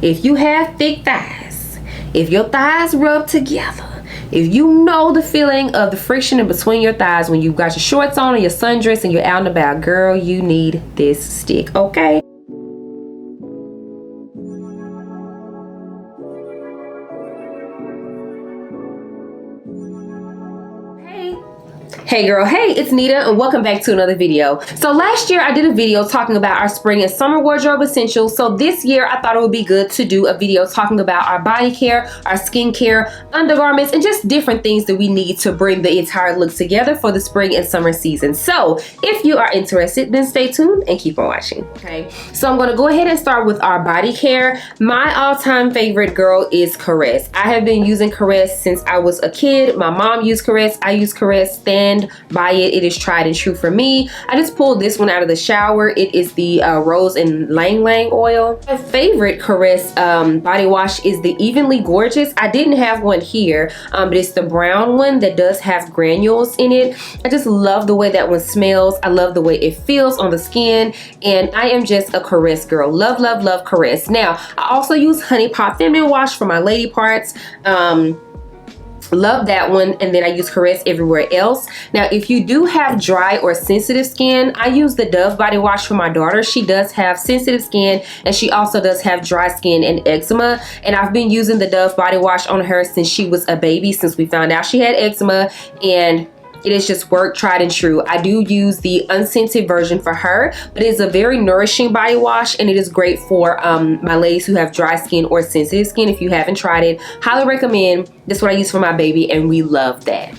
if you have thick thighs, if your thighs rub together, if you know the feeling of the friction in between your thighs when you've got your shorts on or your sundress and you're out and about, girl, you need this stick, okay? Hey girl, hey, it's Nita and welcome back to another video. So last year I did a video talking about our spring and summer wardrobe essentials. So this year I thought it would be good to do a video talking about our body care, our skincare, undergarments, and just different things that we need to bring the entire look together for the spring and summer season. So if you are interested, then stay tuned and keep on watching. Okay, so I'm going to go ahead and start with our body care. My all-time favorite, girl, is Caress. I have been using Caress since I was a kid. My mom used Caress. I use Caress. Stand by it. It is tried and true for me. I just pulled this one out of the shower. It is the rose and lang lang oil. My favorite Caress body wash is the Evenly Gorgeous. I didn't have one here, but it's the brown one that does have granules in it. I just love the way that one smells. I love the way it feels on the skin, and I am just a Caress girl. Love, love, love Caress. Now, I also use Honey Pot Feminine Wash for my lady parts. Love that one, and then I use Caress everywhere else. Now, if you do have dry or sensitive skin, I use the Dove body wash for my daughter. She does have sensitive skin, and she also does have dry skin and eczema, and I've been using the Dove body wash on her since she was a baby, since we found out she had eczema, and it has just worked, tried and true. I do use the unscented version for her, but it's a very nourishing body wash, and it is great for my ladies who have dry skin or sensitive skin. If you haven't tried it, highly recommend. This is what I use for my baby, and we love that.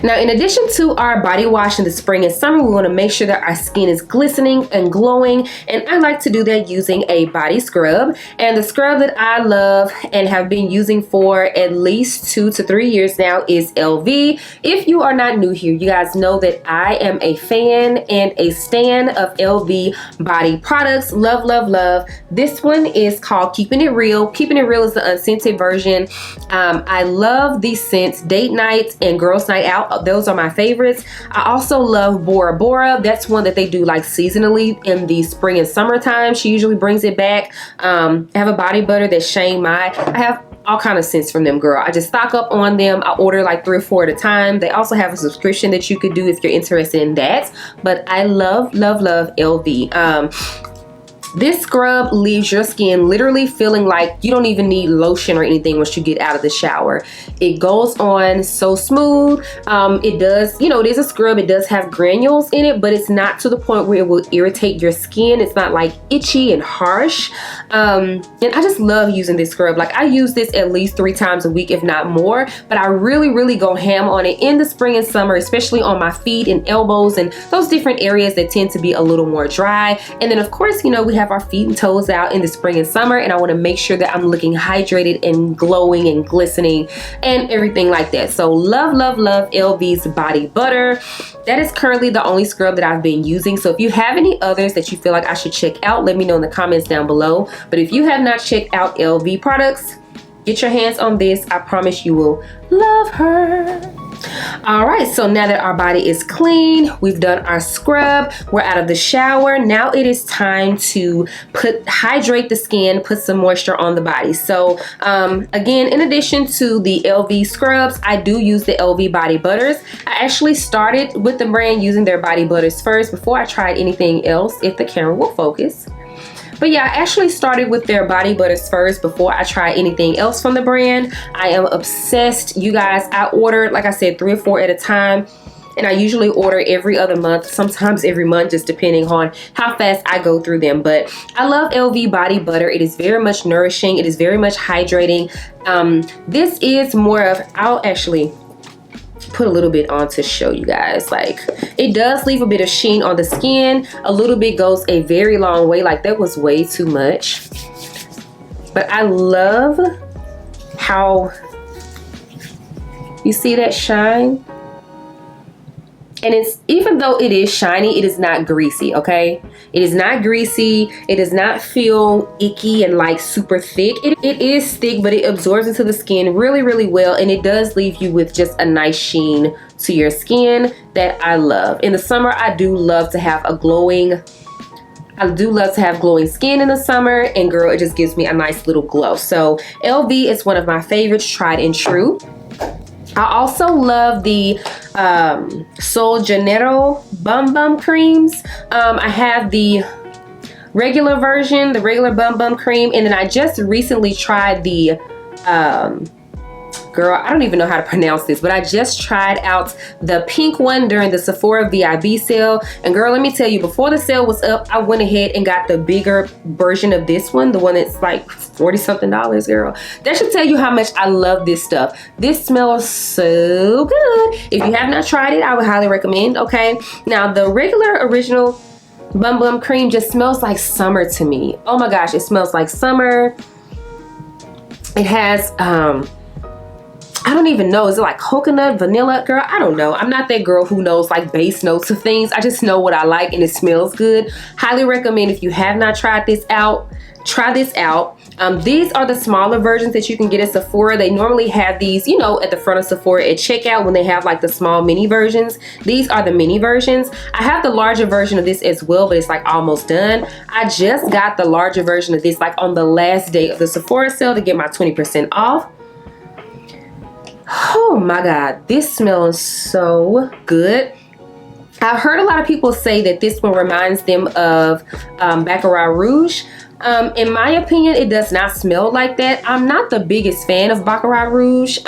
Now, in addition to our body wash in the spring and summer, we want to make sure that our skin is glistening and glowing, and I like to do that using a body scrub. And the scrub that I love and have been using for at least 2 to 3 years now is ElleVie. If you are not new here, you guys know that I am a fan and a stan of ElleVie Body products. Love, love, love. This one is called Keeping It Real. Keeping It Real is the unscented version. I love these scents, Date Night and Girls Night Out. Those are my favorites. I also love Bora Bora. That's one that they do like seasonally in the spring and summertime. She usually brings it back. I have a body butter that's Shane Mai. I have all kind of scents from them, girl. I just stock up on them. I order like 3 or 4 at a time. They also have a subscription that you could do if you're interested in that. But I love, love, love ElleVie. This scrub leaves your skin literally feeling like you don't even need lotion or anything once you get out of the shower. It goes on so smooth. It does, you know, it is a scrub. It does have granules in it, but it's not to the point where it will irritate your skin. It's not like itchy and harsh. And I just love using this scrub. Like, I use this at least 3 times a week, if not more, but I really, really go ham on it in the spring and summer, especially on my feet and elbows and those different areas that tend to be a little more dry. And then of course, you know, we have our feet and toes out in the spring and summer, and I want to make sure that I'm looking hydrated and glowing and glistening and everything like that. So love, love, love ElleVie's body butter. That is currently the only scrub that I've been using. So if you have any others that you feel like I should check out, let me know in the comments down below. But if you have not checked out ElleVie products, get your hands on this. I promise you will love her. All right, so now that our body is clean, we've done our scrub, we're out of the shower. Now it is time to hydrate the skin, put some moisture on the body. So again, in addition to the ElleVie scrubs, I do use the ElleVie body butters. I actually started with the brand using their body butters first before I tried anything else, if the camera will focus. But yeah, I actually started with their body butters first before I tried anything else from the brand. I am obsessed, you guys. I order, like I said, 3 or 4 at a time. And I usually order every other month, sometimes every month, just depending on how fast I go through them. But I love ElleVie body butter. It is very much nourishing. It is very much hydrating. This is more of, I'll actually put a little bit on to show you guys. Like, it does leave a bit of sheen on the skin. A little bit goes a very long way. Like, that was way too much. But I love how you see that shine. And it's, even though it is shiny, it is not greasy, okay? It is not greasy. It does not feel icky and like super thick. It is thick, but it absorbs into the skin really, really well. And it does leave you with just a nice sheen to your skin that I love. In the summer, I do love to have a glowing I do love to have glowing skin in the summer, and girl, it just gives me a nice little glow. So ElleVie is one of my favorites, tried and true. I also love the Sol Janeiro Bum Bum creams. I have the regular version, the regular Bum Bum cream, and then I just recently tried the girl, I don't even know how to pronounce this, but I just tried out the pink one during the Sephora VIB sale. And girl, let me tell you, before the sale was up, I went ahead and got the bigger version of this one, the one that's like 40 something dollars, girl. That should tell you how much I love this stuff. This smells so good. If you have not tried it, I would highly recommend, okay? Now, the regular original Bum Bum cream just smells like summer to me. Oh my gosh, it smells like summer. It has, I don't even know, is it like coconut, vanilla? Girl, I don't know. I'm not that girl who knows like base notes of things. I just know what I like and it smells good. Highly recommend, if you have not tried this out, try this out. These are the smaller versions that you can get at Sephora. They normally have these, you know, at the front of Sephora at checkout when they have like the small mini versions. These are the mini versions. I have the larger version of this as well, but it's like almost done. I just got the larger version of this like on the last day of the Sephora sale to get my 20% off. Oh my God, this smells so good. I've heard a lot of people say that this one reminds them of Baccarat Rouge. In my opinion, it does not smell like that. I'm not the biggest fan of Baccarat Rouge.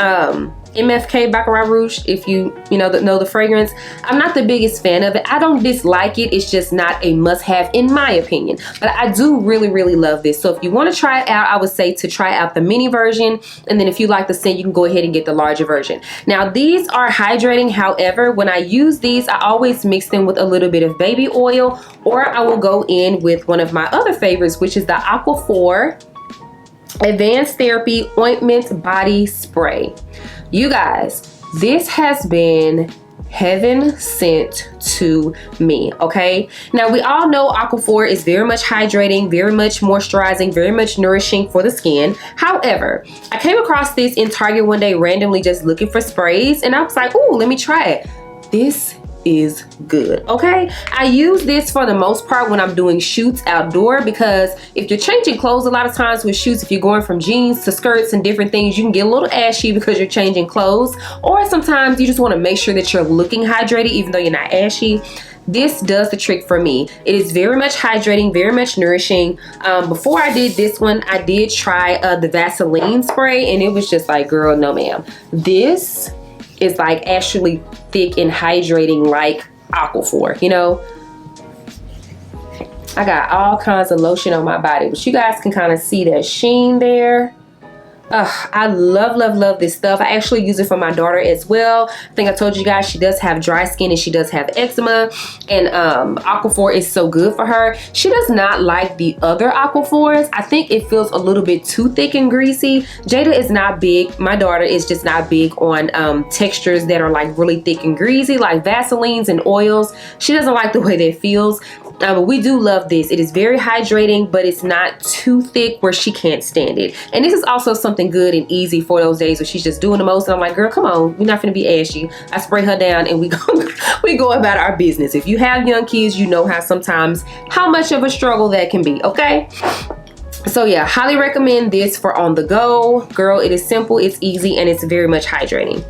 MFK Baccarat Rouge, if you know the fragrance. I'm not the biggest fan of it. I don't dislike it. It's just not a must-have in my opinion. But I do really, really love this. So if you want to try it out, I would say to try out the mini version. And then if you like the scent, you can go ahead and get the larger version. Now, these are hydrating. However, when I use these, I always mix them with a little bit of baby oil, or I will go in with one of my other favorites, which is the Aquaphor Advanced Therapy Ointment Body Spray. You guys, this has been heaven sent to me, okay? Now, we all know Aquaphor is very much hydrating, very much moisturizing, very much nourishing for the skin. However, I came across this in Target one day randomly just looking for sprays, and I was like, ooh, let me try it. This is good, okay? I use this for the most part when I'm doing shoots outdoor, because if you're changing clothes, a lot of times with shoots, if you're going from jeans to skirts and different things, you can get a little ashy because you're changing clothes, or sometimes you just want to make sure that you're looking hydrated even though you're not ashy. This does the trick for me. It is very much hydrating, very much nourishing. Before I did this one, I did try the Vaseline spray, and it was just like, girl, no ma'am. This is like actually thick and hydrating like Aquaphor, you know. I got all kinds of lotion on my body, but you guys can kind of see that sheen there. I love, love, love this stuff. I actually use it for my daughter as well. I think I told you guys she does have dry skin and she does have eczema, and Aquaphor is so good for her. She does not like the other Aquaphors. I think it feels a little bit too thick and greasy. Jada is not big. My daughter is just not big on textures that are like really thick and greasy, like Vaselines and oils. She doesn't like the way that feels. But we do love this. It is very hydrating, but it's not too thick where she can't stand it. And this is also something good and easy for those days where she's just doing the most. And I'm like, girl, come on, we're not gonna be ashy. I spray her down and we go about our business. If you have young kids, you know how much of a struggle that can be, okay? So yeah, highly recommend this for on the go. Girl, it is simple, it's easy, and it's very much hydrating.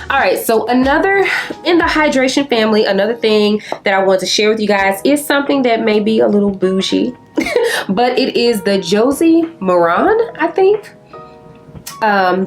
All right, so another in the hydration family, another thing that I want to share with you guys is something that may be a little bougie, but it is the Josie Maran, I think.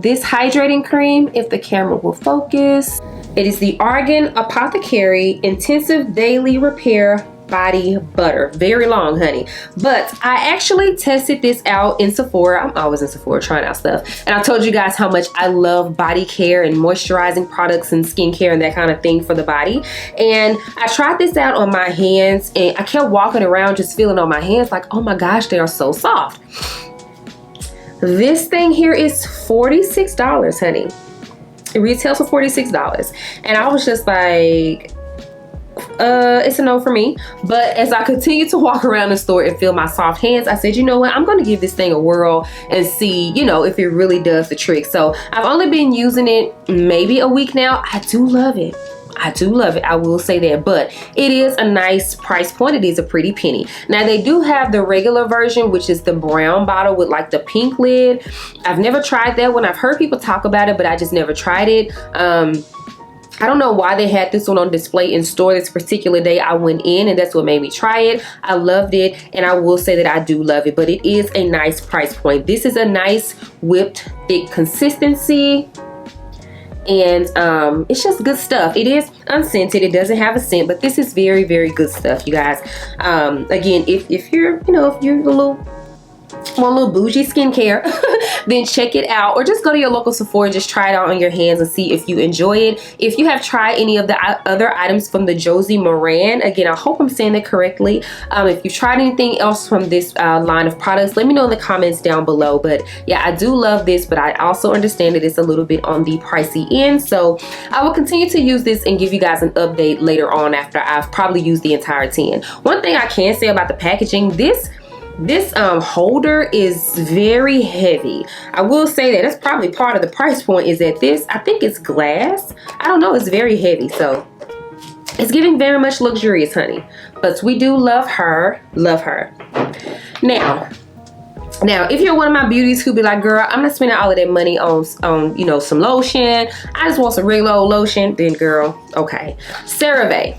This hydrating cream, if the camera will focus. It is the Argan Apothecary Intensive Daily Repair Body Butter. Very long, honey. But I actually tested this out in Sephora. I'm always in Sephora trying out stuff. And I told you guys how much I love body care and moisturizing products and skincare and that kind of thing for the body. And I tried this out on my hands, and I kept walking around just feeling on my hands like, oh my gosh, they are so soft. This thing here is $46, honey. It retails for $46. And I was just like, it's a no for me. But as I continue to walk around the store and feel my soft hands, I said, you know what, I'm going to give this thing a whirl and see, you know, if it really does the trick. So I've only been using it maybe a week now. I do love it. I do love it, I will say that, but it is a nice price point. It is a pretty penny. Now they do have the regular version, which is the brown bottle with like the pink lid. I've never tried that one. I've heard people talk about it, but I just never tried it. I don't know why they had this one on display in store this particular day. I went in and that's what made me try it. I loved it, and I will say that I do love it, but it is a nice price point. This is a nice whipped thick consistency, and it's just good stuff. It is unscented, it doesn't have a scent, but this is very, very good stuff, you guys. Again, if you're, you know, if you're a little bougie skincare, then check it out, or just go to your local Sephora and just try it out on your hands and see if you enjoy it. If you have tried any of the other items from the Josie Moran, again, I hope I'm saying that correctly. If you've tried anything else from this line of products, let me know in the comments down below. But yeah, I do love this, but I also understand that it's a little bit on the pricey end, so I will continue to use this and give you guys an update later on after I've probably used the entire 10. One thing I can say about the packaging, this holder is very heavy. I will say that that's probably part of the price point, is that this, I think it's glass. I don't know, it's very heavy, so it's giving very much luxurious, honey. But we do love her, love her. Now, if you're one of my beauties who be like, girl, I'm not spending all of that money on you know, some lotion, I just want some regular old lotion, then girl, okay. CeraVe.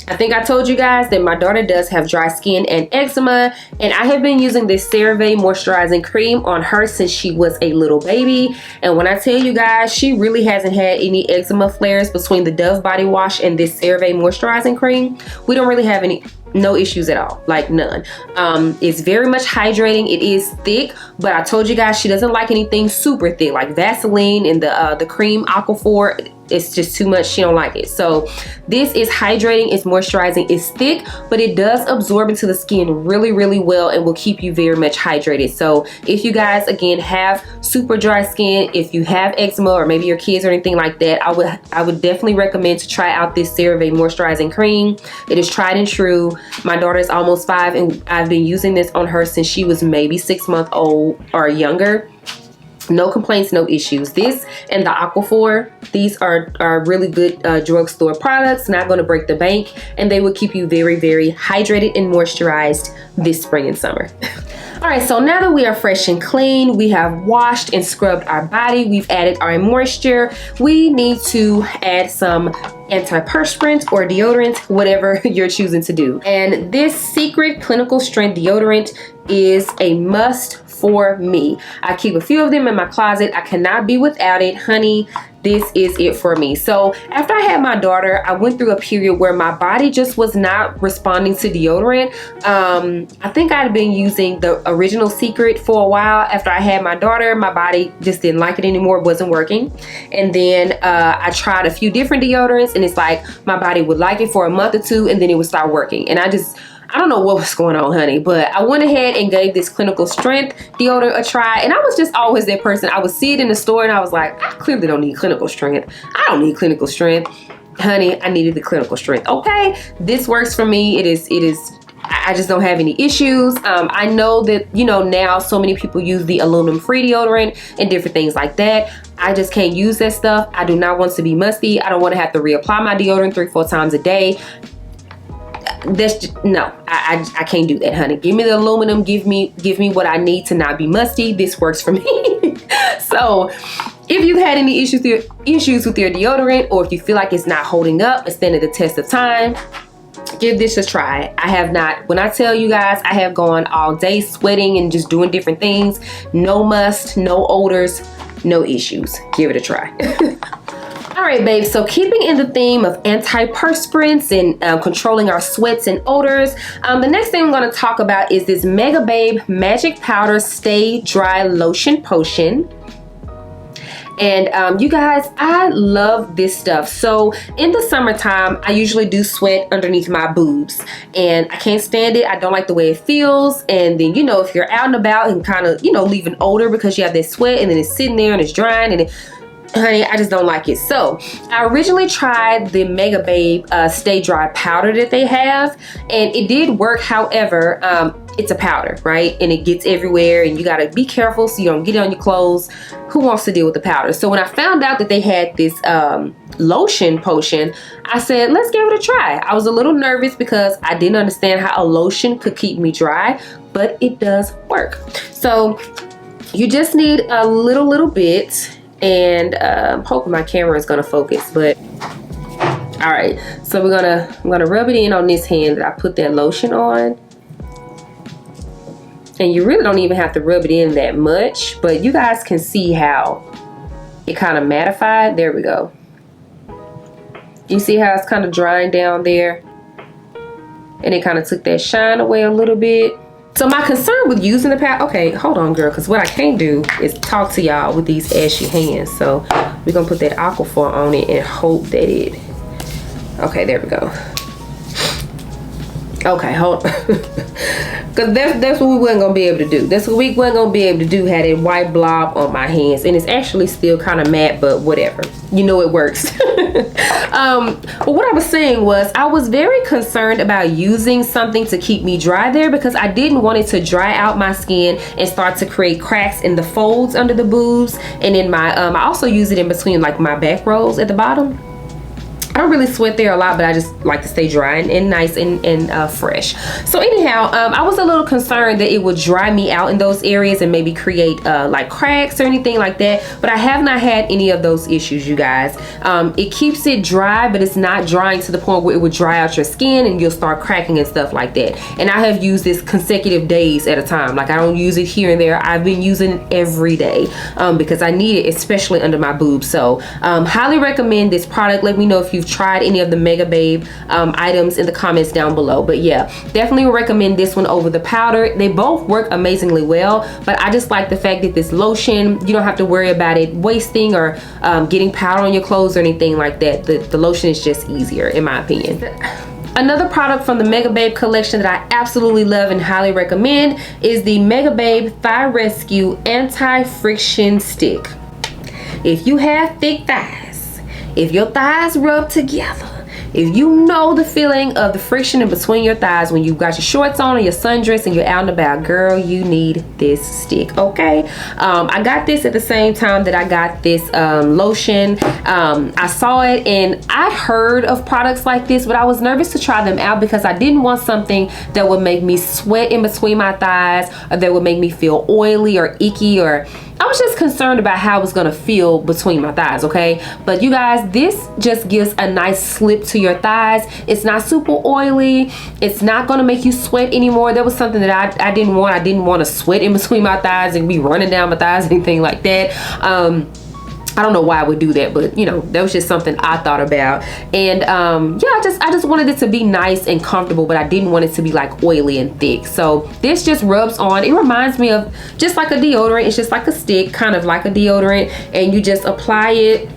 I think I told you guys that my daughter does have dry skin and eczema, and I have been using this CeraVe moisturizing cream on her since she was a little baby. And when I tell you guys, she really hasn't had any eczema flares between the Dove body wash and this CeraVe moisturizing cream. We don't really have no issues at all, like none. It's very much hydrating. It is thick, but I told you guys she doesn't like anything super thick, like Vaseline and the cream Aquaphor. It's just too much. She don't like it. So this is hydrating, it's moisturizing, it's thick, but it does absorb into the skin really, really well and will keep you very much hydrated. So if you guys, again, have super dry skin, if you have eczema or maybe your kids or anything like that, I would definitely recommend to try out this CeraVe moisturizing cream. It is tried and true. My daughter is almost 5, and I've been using this on her since she was maybe 6 months old or younger. No complaints, no issues. This and the Aquaphor, these are really good drugstore products, not going to break the bank, and they will keep you very, very hydrated and moisturized this spring and summer. All right, so now that we are fresh and clean, we have washed and scrubbed our body, we've added our moisture, we need to add some antiperspirant or deodorant, whatever you're choosing to do. And this Secret Clinical Strength deodorant is a must for me. I keep a few of them in my closet. I cannot be without it, honey. This is it for me. So after I had my daughter, I went through a period where my body just was not responding to deodorant. I think I'd been using the original Secret for a while. After I had my daughter, my body just didn't like it anymore. It wasn't working. And then I tried a few different deodorants, and it's like my body would like it for a month or two, and then it would start working. And I don't know what was going on, honey, but I went ahead and gave this Clinical Strength deodorant a try, and I was just always that person. I would see it in the store and I was like, I clearly don't need Clinical Strength. I don't need Clinical Strength. Honey, I needed the Clinical Strength. Okay, this works for me. It is. I just don't have any issues. I know that, you know, now so many people use the aluminum-free deodorant and different things like that. I just can't use that stuff. I do not want to be musty. I don't want to have to reapply my deodorant 3-4 times a day. That's just, no, I can't do that, honey. Give me the aluminum, give me what I need to not be musty. This works for me. So if you've had any issues with your deodorant, or if you feel like it's not holding up and standing the test of time, give this a try. I have not, when I tell you guys, I have gone all day sweating and just doing different things. No must, no odors, no issues. Give it a try. All right, babes, so keeping in the theme of antiperspirants and controlling our sweats and odors, the next thing I'm going to talk about is this Mega Babe Magic Powder Stay Dry Lotion Potion. And you guys, I love this stuff. So in the summertime, I usually do sweat underneath my boobs, and I can't stand it. I don't like the way it feels. And then, you know, if you're out and about and kind of, you know, leaving odor because you have that sweat, and then it's sitting there and it's drying, and honey, I just don't like it. So I originally tried the Mega Babe Stay Dry powder that they have, and it did work. However, it's a powder, right? And it gets everywhere, and you gotta be careful so you don't get it on your clothes. Who wants to deal with the powder? So when I found out that they had this lotion potion, I said, let's give it a try. I was a little nervous because I didn't understand how a lotion could keep me dry, but it does work. So you just need a little bit, and I'm hoping my camera is gonna focus, but all right. So I'm gonna rub it in on this hand that I put that lotion on. And you really don't even have to rub it in that much, but you guys can see how it kind of mattified. There we go. You see how it's kind of drying down there? And it kind of took that shine away a little bit. So my concern with using the powder, okay, hold on girl, because what I can't do is talk to y'all with these ashy hands. So we're gonna put that Aquaphor on it and hope that it, okay, there we go. Okay, hold on. Because that's what we wasn't going to be able to do. That's what we wasn't going to be able to do, had a white blob on my hands. And it's actually still kind of matte, but whatever. You know it works. But what I was saying was, I was very concerned about using something to keep me dry there, because I didn't want it to dry out my skin and start to create cracks in the folds under the boobs. And in my, I also use it in between like my back rolls at the bottom. I don't really sweat there a lot, but I just like to stay dry and nice and fresh. So anyhow, I was a little concerned that it would dry me out in those areas and maybe create like cracks or anything like that. But I have not had any of those issues, you guys. It keeps it dry, but it's not drying to the point where it would dry out your skin and you'll start cracking and stuff like that. And I have used this consecutive days at a time. Like I don't use it here and there. I've been using it every day because I need it, especially under my boobs. So highly recommend this product. Let me know if you've tried any of the Mega Babe items in the comments down below. But yeah, definitely recommend this one over the powder. They both work amazingly well, but I just like the fact that this lotion, you don't have to worry about it wasting or getting powder on your clothes or anything like that. The lotion is just easier, in my opinion. Another product from the Mega Babe collection that I absolutely love and highly recommend is the Mega Babe Thigh Rescue Anti-Friction Stick. If you have thick thighs, if your thighs rub together, if you know the feeling of the friction in between your thighs when you've got your shorts on or your sundress and you're out and about, girl, you need this stick, okay? I got this at the same time that I got this lotion. I saw it and I heard of products like this, but I was nervous to try them out because I didn't want something that would make me sweat in between my thighs or that would make me feel oily or icky, or I was just concerned about how it was gonna feel between my thighs, okay? But you guys, this just gives a nice slip to your thighs. It's not super oily. It's not gonna make you sweat anymore. That was something that I didn't want. I didn't want to sweat in between my thighs and be running down my thighs, anything like that. I don't know why I would do that, but you know, that was just something I thought about. And yeah, I just wanted it to be nice and comfortable, but I didn't want it to be like oily and thick. So this just rubs on. It reminds me of just like a deodorant. It's just like a stick, kind of like a deodorant, and you just apply it.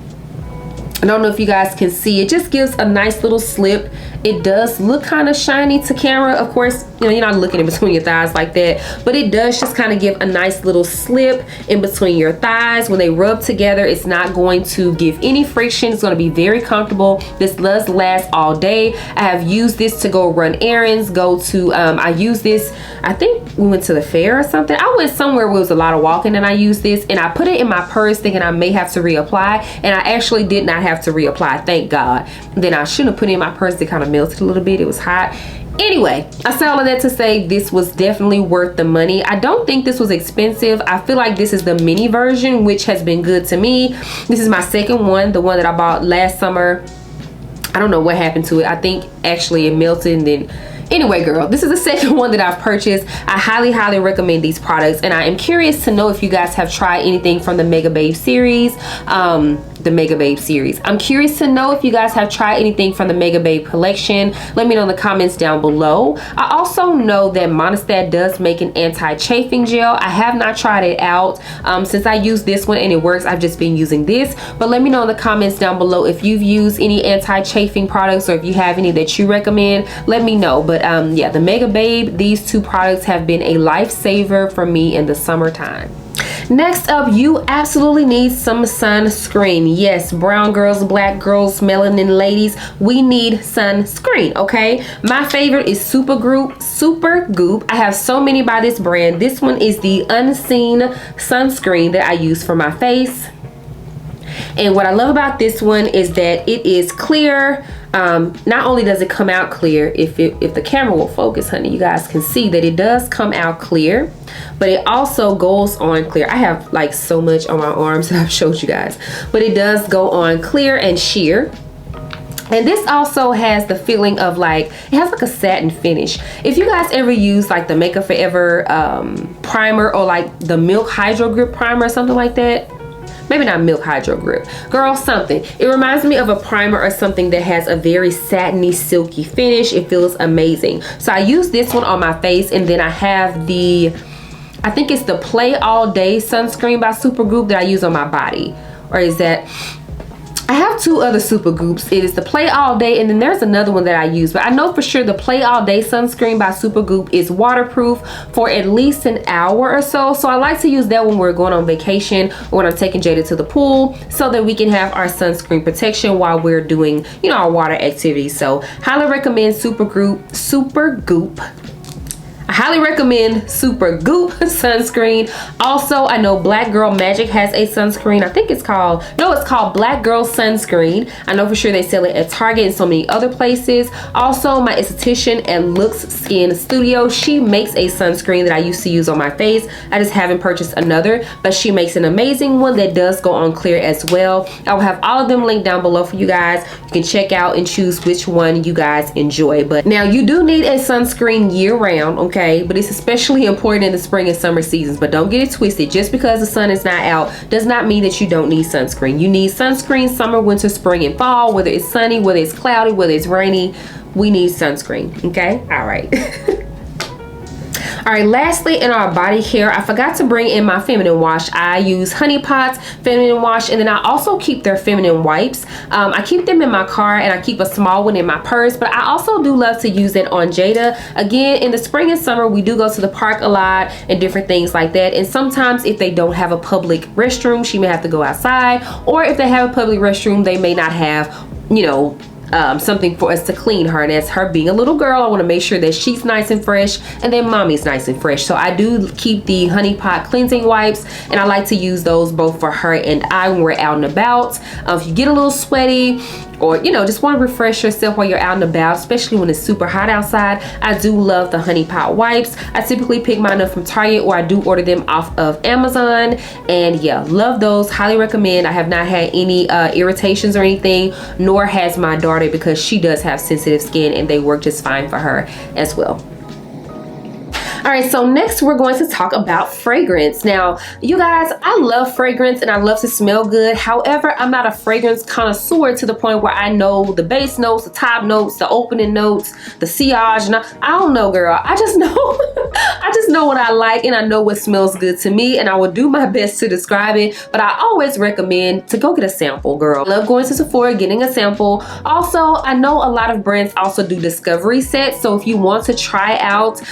I don't know if you guys can see, it just gives a nice little slip. It does look kind of shiny to camera. Of course, you know, you're not looking in between your thighs like that, but it does just kind of give a nice little slip in between your thighs. When they rub together, it's not going to give any friction. It's going to be very comfortable. This does last all day. I have used this to go run errands, go to, I use this, I think we went to the fair or something. I went somewhere where it was a lot of walking and I used this, and I put it in my purse thinking I may have to reapply, and I actually did not have to reapply, thank God. Then I shouldn't have put it in my purse. It kind of melted a little bit. It was hot. Anyway, I say all of that to say this was definitely worth the money. I don't think this was expensive. I feel like this is the mini version, which has been good to me. This is my second one, the one that I bought last summer. I don't know what happened to it. I think actually it melted and then, anyway, girl, this is the second one that I've purchased. I highly recommend these products, and I am curious to know if you guys have tried anything from the Mega Babe series. I'm curious to know if you guys have tried anything from the Mega Babe collection. Let me know in the comments down below. I also know that Monistat does make an anti-chafing gel. I have not tried it out. Since I use this one and it works, I've just been using this. But let me know in the comments down below if you've used any anti-chafing products or if you have any that you recommend. Let me know. But yeah, the Mega Babe, these two products have been a lifesaver for me in the summertime. Next up, you absolutely need some sunscreen. Yes, brown girls, black girls, melanin ladies, we need sunscreen, okay? My favorite is Supergoop. I have so many by this brand. This one is the Unseen sunscreen that I use for my face. And what I love about this one is that it is clear. Not only does it come out clear, if the camera will focus, honey, you guys can see that it does come out clear, but it also goes on clear. I have like so much on my arms that I've showed you guys, but it does go on clear and sheer. And this also has the feeling of like, it has like a satin finish. If you guys ever use like the Makeup Forever primer, or like the Milk Hydro Grip primer or something like that, maybe not Milk Hydro Grip, girl, something. It reminds me of a primer or something that has a very satiny, silky finish. It feels amazing. So I use this one on my face, and then I have the, I think it's the Play All Day sunscreen by Supergoop that I use on my body. Or is that, I have two other Supergoops. It is the Play All Day, and then there's another one that I use, but I know for sure the Play All Day sunscreen by Supergoop is waterproof for at least an hour or so. So I like to use that when we're going on vacation or when I'm taking Jada to the pool, so that we can have our sunscreen protection while we're doing, you know, our water activities. So highly recommend Supergoop. I highly recommend Supergoop sunscreen. Also, I know Black Girl Magic has a sunscreen. I think it's called, no, it's called Black Girl Sunscreen. I know for sure they sell it at Target and so many other places. Also, my esthetician at Looks Skin Studio, she makes a sunscreen that I used to use on my face. I just haven't purchased another, but she makes an amazing one that does go on clear as well. I will have all of them linked down below for you guys. You can check out and choose which one you guys enjoy. But now you do need a sunscreen year round, okay? But it's especially important in the spring and summer seasons. But don't get it twisted. Just because the sun is not out does not mean that you don't need sunscreen. You need sunscreen summer, winter, spring, and fall. Whether it's sunny, whether it's cloudy, whether it's rainy, we need sunscreen, okay? All right. All right, lastly, in our body care, I forgot to bring in my feminine wash. I use Honey Pot's feminine wash, and then I also keep their feminine wipes. I keep them in my car, and I keep a small one in my purse, but I also do love to use it on Jada. Again, in the spring and summer, we do go to the park a lot and different things like that. And sometimes if they don't have a public restroom, she may have to go outside, or if they have a public restroom, they may not have, you know, something for us to clean her. And as her being a little girl, I want to make sure that she's nice and fresh, and then mommy's nice and fresh. So I do keep the Honey Pot cleansing wipes, and I like to use those both for her and I when we're out and about. If you get a little sweaty, or you know, just want to refresh yourself while you're out and about, especially when it's super hot outside, I do love the Honey Pot wipes. I typically pick mine up from Target, or I do order them off of Amazon, and yeah, love those. Highly recommend. I have not had any irritations or anything, nor has my daughter, because she does have sensitive skin and they work just fine for her as well. All right, so next we're going to talk about fragrance. Now, you guys, I love fragrance and I love to smell good. However, I'm not a fragrance connoisseur to the point where I know the base notes, the top notes, the opening notes, the sillage. And I don't know, girl. I just know, I just know what I like, and I know what smells good to me, and I will do my best to describe it. But I always recommend to go get a sample, girl. I love going to Sephora, getting a sample. Also, I know a lot of brands also do discovery sets. So if you want to try out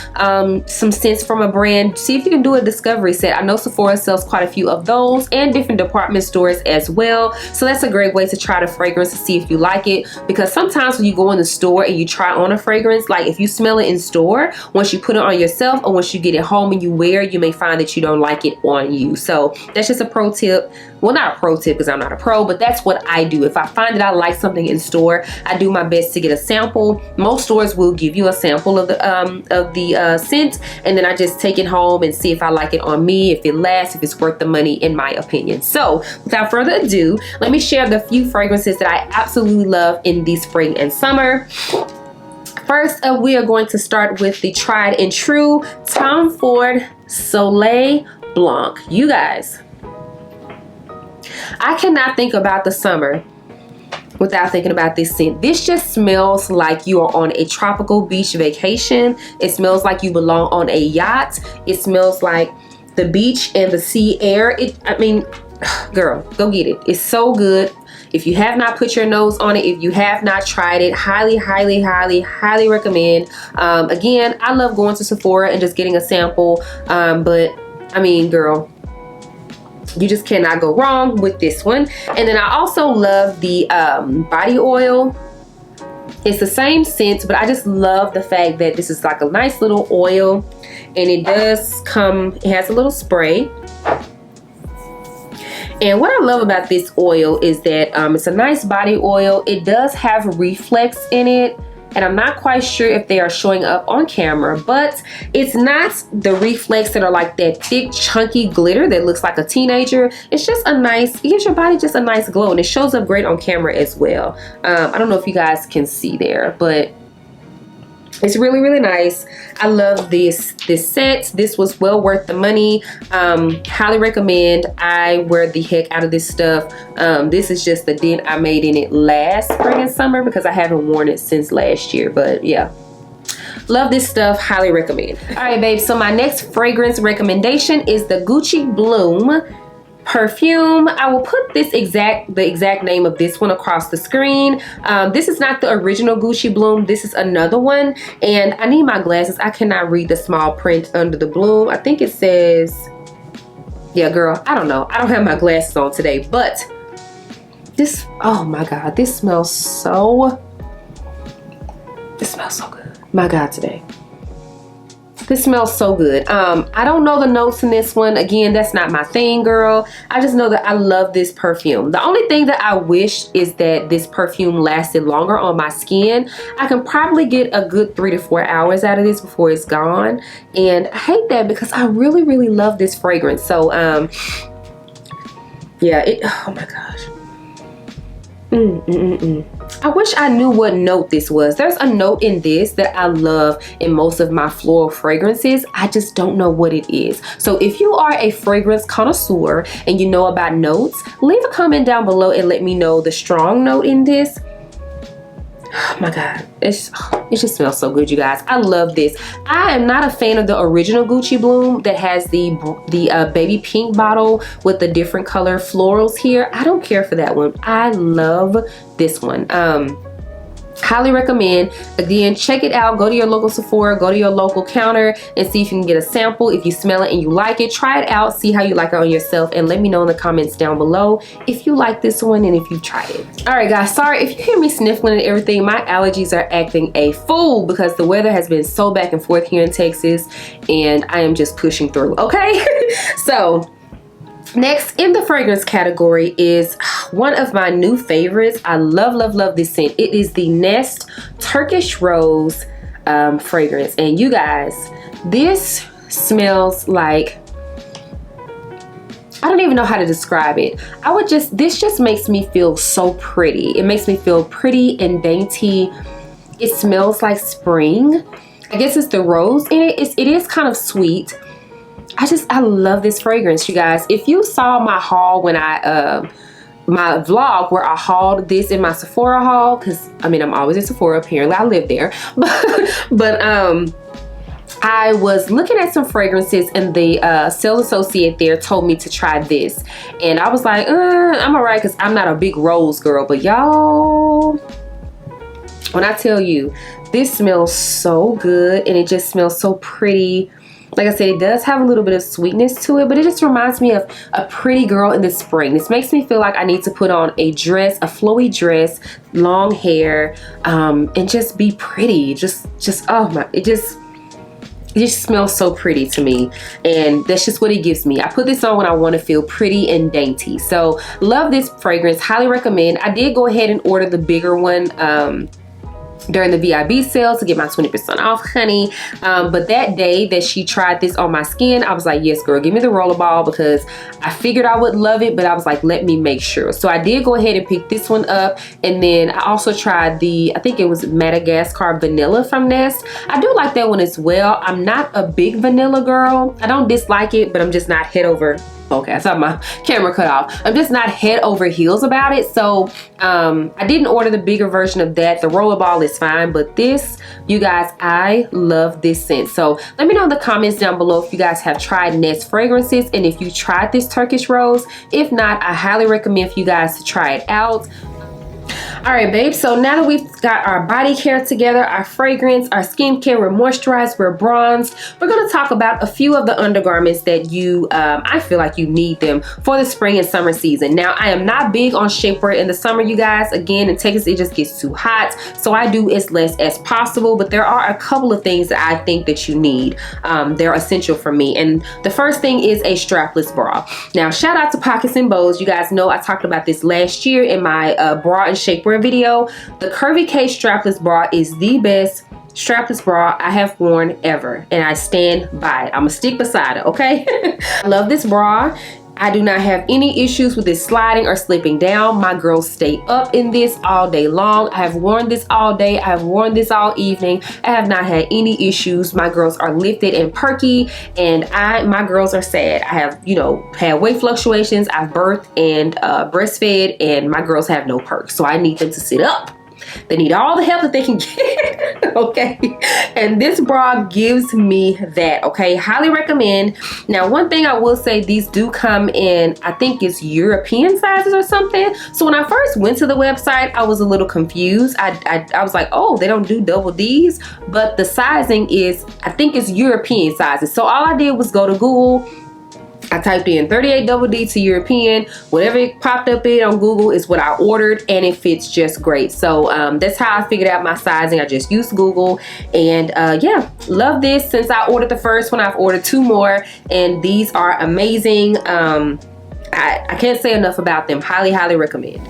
some scents from a brand, see if you can do a discovery set. I know Sephora sells quite a few of those, and different department stores as well. So that's a great way to try the fragrance to see if you like it, because sometimes when you go in the store and you try on a fragrance, like if you smell it in store, once you put it on yourself or once you get it home and you wear it, you may find that you don't like it on you. So that's just a pro tip. Well, not a pro tip because I'm not a pro, but that's what I do. If I find that I like something in store, I do my best to get a sample. Most stores will give you a sample of the scent, and then I just take it home and see if I like it on me, if it lasts, if it's worth the money, in my opinion. So without further ado, let me share the few fragrances that I absolutely love in the spring and summer. First up, we are going to start with the tried and true Tom Ford Soleil Blanc. You guys, I cannot think about the summer without thinking about this scent. This just smells like you are on a tropical beach vacation. It smells like you belong on a yacht. It smells like the beach and the sea air. I mean, girl, go get it. It's so good. If you have not put your nose on it, if you have not tried it, highly, highly, highly, highly recommend. Again, I love going to Sephora and just getting a sample. But I mean, girl, You just cannot go wrong with this one. And then I also love the body oil. It's the same scent, but I just love the fact that this is like a nice little oil, and it does come, it has a little spray. And what I love about this oil is that it's a nice body oil. It does have reflex in it, and I'm not quite sure if they are showing up on camera, but it's not the reflex that are like that thick chunky glitter that looks like a teenager. It's just a nice, it gives your body just a nice glow, and it shows up great on camera as well. I don't know if you guys can see there, but it's really, really nice. I love this set. This was well worth the money. Highly recommend. I wear the heck out of this stuff. This is just the dent I made in it last spring and summer because I haven't worn it since last year, but yeah. Love this stuff, highly recommend. All right, babe, so my next fragrance recommendation is the Gucci Bloom perfume. I will put the exact name of this one across the screen. This is not the original Gucci Bloom. This is another one, and I need my glasses. I cannot read the small print under the Bloom. I think it says, yeah, girl, I don't know. I don't have my glasses on today, but this, oh my God, this smells so good. My God, today. This smells so good. I don't know the notes in this one. Again, that's not my thing, girl. I just know that I love this perfume. The only thing that I wish is that this perfume lasted longer on my skin. I can probably get a good 3 to 4 hours out of this before it's gone. And I hate that because I really, really love this fragrance. So, yeah, oh my gosh. I wish I knew what note this was. There's a note in this that I love in most of my floral fragrances. I just don't know what it is. So if you are a fragrance connoisseur and you know about notes, leave a comment down below and let me know the strong note in this. Oh my God, it just smells so good, you guys. I love this. I am not a fan of the original Gucci Bloom that has the baby pink bottle with the different color florals here. I don't care for that one. I love this one. Highly recommend. Again, check it out. Go to your local Sephora, go to your local counter and see if you can get a sample. If you smell it and you like it, try it out, see how you like it on yourself, and let me know in the comments down below if you like this one and if you've tried it. All right, guys, sorry if you hear me sniffling and everything. My allergies are acting a fool because the weather has been so back and forth here in Texas, and I am just pushing through, okay? So next in the fragrance category is one of my new favorites. I love this scent. It is the Nest Turkish Rose fragrance. And you guys, this smells like, I don't even know how to describe it. This just makes me feel so pretty. It makes me feel pretty and dainty. It smells like spring. I guess it's the rose in it. It is kind of sweet. I love this fragrance, you guys. If you saw my haul when my vlog where I hauled this in my Sephora haul, because I mean, I'm always at Sephora, apparently I live there, but I was looking at some fragrances and the sales associate there told me to try this, and I was like, I'm alright, because I'm not a big rose girl, but y'all, when I tell you, this smells so good and it just smells so pretty. Like I said, it does have a little bit of sweetness to it, but it just reminds me of a pretty girl in the spring. This makes me feel like I need to put on a dress, a flowy dress, long hair, and just be pretty. Just oh my, it just smells so pretty to me, and that's just what it gives me. I put this on when I want to feel pretty and dainty. So love this fragrance, highly recommend. I did go ahead and order the bigger one during the VIB sale to get my 20% off, honey. But that day that she tried this on my skin, I was like, yes, girl, give me the rollerball, because I figured I would love it, but I was like, let me make sure. So I did go ahead and pick this one up. And then I also tried I think it was Madagascar Vanilla from Nest. I do like that one as well. I'm not a big vanilla girl. I don't dislike it, but I'm just not head over. Okay, I saw my camera cut off. I'm just not head over heels about it. So I didn't order the bigger version of that. The rollerball is fine, but this, you guys, I love this scent. So let me know in the comments down below if you guys have tried Nest fragrances and if you tried this Turkish Rose. If not, I highly recommend for you guys to try it out. All right, babe, so now that we've got our body care together, our fragrance, our skincare, we're moisturized, we're bronzed, we're going to talk about a few of the undergarments that I feel like you need them for the spring and summer season. Now, I am not big on shapewear in the summer, you guys. Again, in Texas, it just gets too hot, so I do as less as possible, but there are a couple of things that I think that you need. They're essential for me, and the first thing is a strapless bra. Now, shout out to Pockets and Bows. You guys know I talked about this last year in my bra and shapewear video. The Curvy K strapless bra is the best strapless bra I have worn ever, and I stand by it. I'm gonna stick beside it, okay? I love this bra. I do not have any issues with it sliding or slipping down. My girls stay up in this all day long. I have worn this all day. I have worn this all evening. I have not had any issues. My girls are lifted and perky, and my girls are sad. I have, had weight fluctuations. I've birthed and breastfed, and my girls have no perks. So I need them to sit up. They need all the help that they can get, okay? And this bra gives me that, okay? Highly recommend. Now, one thing I will say, these do come in, I think it's European sizes or something. So when I first went to the website, I was a little confused. I was like, oh, they don't do double Ds, but the sizing is, I think it's European sizes. So all I did was go to Google. I typed in 38 double D to European. Whatever it popped up in on Google is what I ordered, and it fits just great. So that's how I figured out my sizing. I just used Google, and yeah, love this. Since I ordered the first one, I've ordered 2 more, and these are amazing. I can't say enough about them. Highly, highly recommend.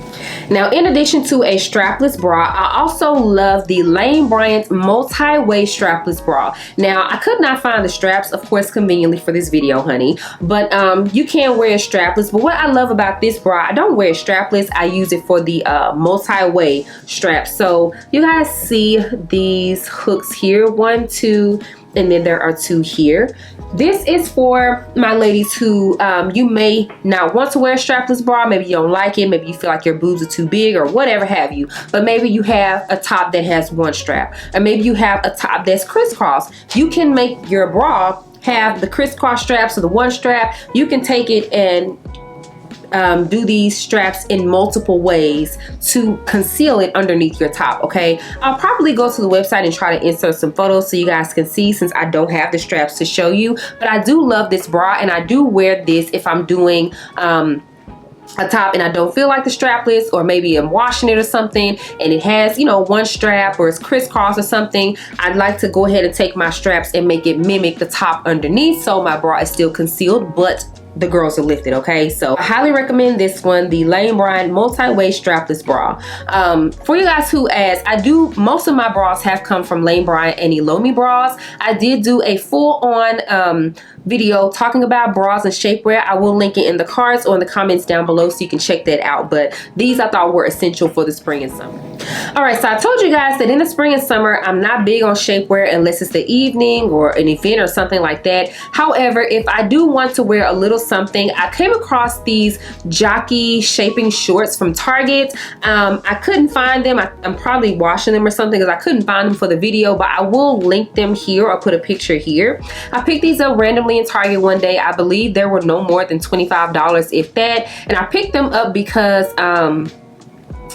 Now, in addition to a strapless bra, I also love the Lane Bryant multi-way strapless bra. Now, I could not find the straps, of course, conveniently for this video, honey, but you can wear a strapless. But what I love about this bra, I don't wear a strapless. I use it for the multi-way strap. So you guys see these hooks here, 1, 2, and then there are 2 here. This is for my ladies who you may not want to wear a strapless bra. Maybe you don't like it. Maybe you feel like your boobs are too big or whatever have you. But maybe you have a top that has 1 strap, or maybe you have a top that's crisscross. You can make your bra have the crisscross straps or the 1 strap. You can take it and do these straps in multiple ways to conceal it underneath your top, okay? I'll probably go to the website and try to insert some photos so you guys can see, since I don't have the straps to show you. But I do love this bra, and I do wear this if I'm doing a top and I don't feel like the strapless, or maybe I'm washing it or something and it has, 1 strap or it's crisscross or something. I'd like to go ahead and take my straps and make it mimic the top underneath, so my bra is still concealed, but the girls are lifted, okay? So I highly recommend this one, the Lane Bryant multi-way strapless bra. For you guys who ask, most of my bras have come from Lane Bryant and ElleVie bras. I did do a full-on video talking about bras and shapewear. I will link it in the cards or in the comments down below so you can check that out. But these I thought were essential for the spring and summer. All right, so I told you guys that in the spring and summer, I'm not big on shapewear unless it's the evening or an event or something like that. However, if I do want to wear a little something, I came across these jockey shaping shorts from Target. I couldn't find them. I'm probably washing them or something because I couldn't find them for the video, but I will link them here or put a picture here. I picked these up randomly in Target one day. I believe there were no more than $25, if that, and I picked them up because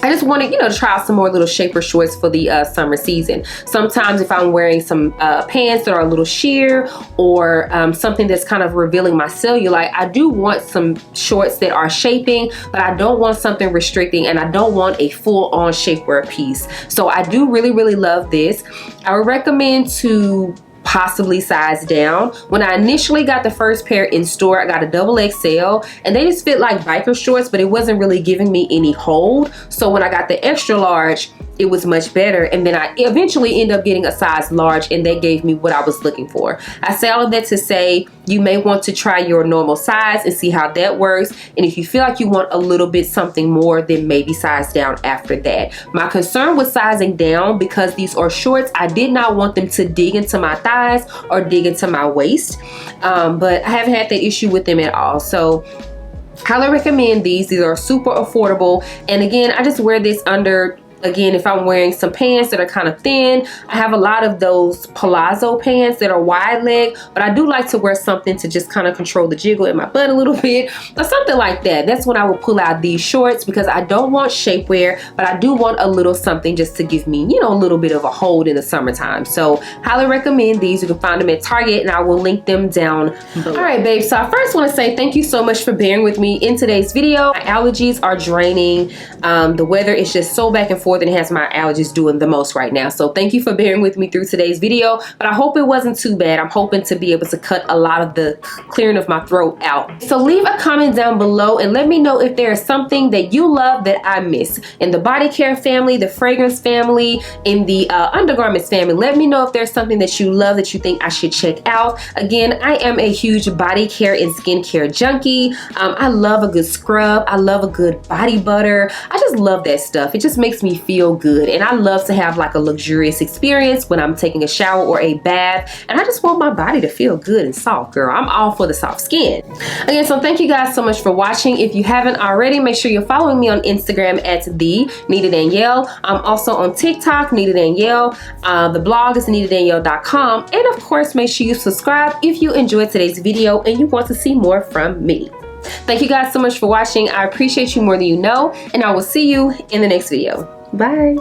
I just wanted, to try out some more little shaper shorts for the summer season. Sometimes if I'm wearing some pants that are a little sheer, or something that's kind of revealing my cellulite, I do want some shorts that are shaping, but I don't want something restricting, and I don't want a full-on shapewear piece. So I do really, really love this. I would recommend to possibly size down. When I initially got the first pair in store, I got a XXL, and they just fit like biker shorts, but it wasn't really giving me any hold. So when I got the extra large, it was much better, and then I eventually ended up getting a size large, and that gave me what I was looking for. I say all of that to say you may want to try your normal size and see how that works, and if you feel like you want a little bit something more, then maybe size down after that. My concern with sizing down, because these are shorts, I did not want them to dig into my thighs or dig into my waist, but I haven't had that issue with them at all. So highly recommend these. These are super affordable, and again, I just wear this under Again, if I'm wearing some pants that are kind of thin, I have a lot of those palazzo pants that are wide leg, but I do like to wear something to just kind of control the jiggle in my butt a little bit or something like that. That's when I will pull out these shorts, because I don't want shapewear, but I do want a little something just to give me, you know, a little bit of a hold in the summertime. So highly recommend these. You can find them at Target, and I will link them down below. All right, babe, so I first want to say thank you so much for bearing with me in today's video. My allergies are draining. The weather is just so back and forth, and it has my allergies doing the most right now. So thank you for bearing with me through today's video, but I hope it wasn't too bad. I'm hoping to be able to cut a lot of the clearing of my throat out. So leave a comment down below and let me know if there is something that you love that I miss in the body care family, the fragrance family, in the undergarments family. Let me know if there's something that you love that you think I should check out. Again, I am a huge body care and skincare junkie. I love a good scrub. I love a good body butter. I just love that stuff. It just makes me feel good, and I love to have like a luxurious experience when I'm taking a shower or a bath, and I just want my body to feel good and soft, girl. I'm all for the soft skin. Again, so thank you guys so much for watching. If you haven't already, make sure you're following me on Instagram at @NitaDanielle. I'm also on TikTok, Nita Danielle. The blog is nitadanielle.com, and of course, make sure you subscribe if you enjoyed today's video and you want to see more from me. Thank you guys so much for watching. I appreciate you more than you know, and I will see you in the next video. Bye.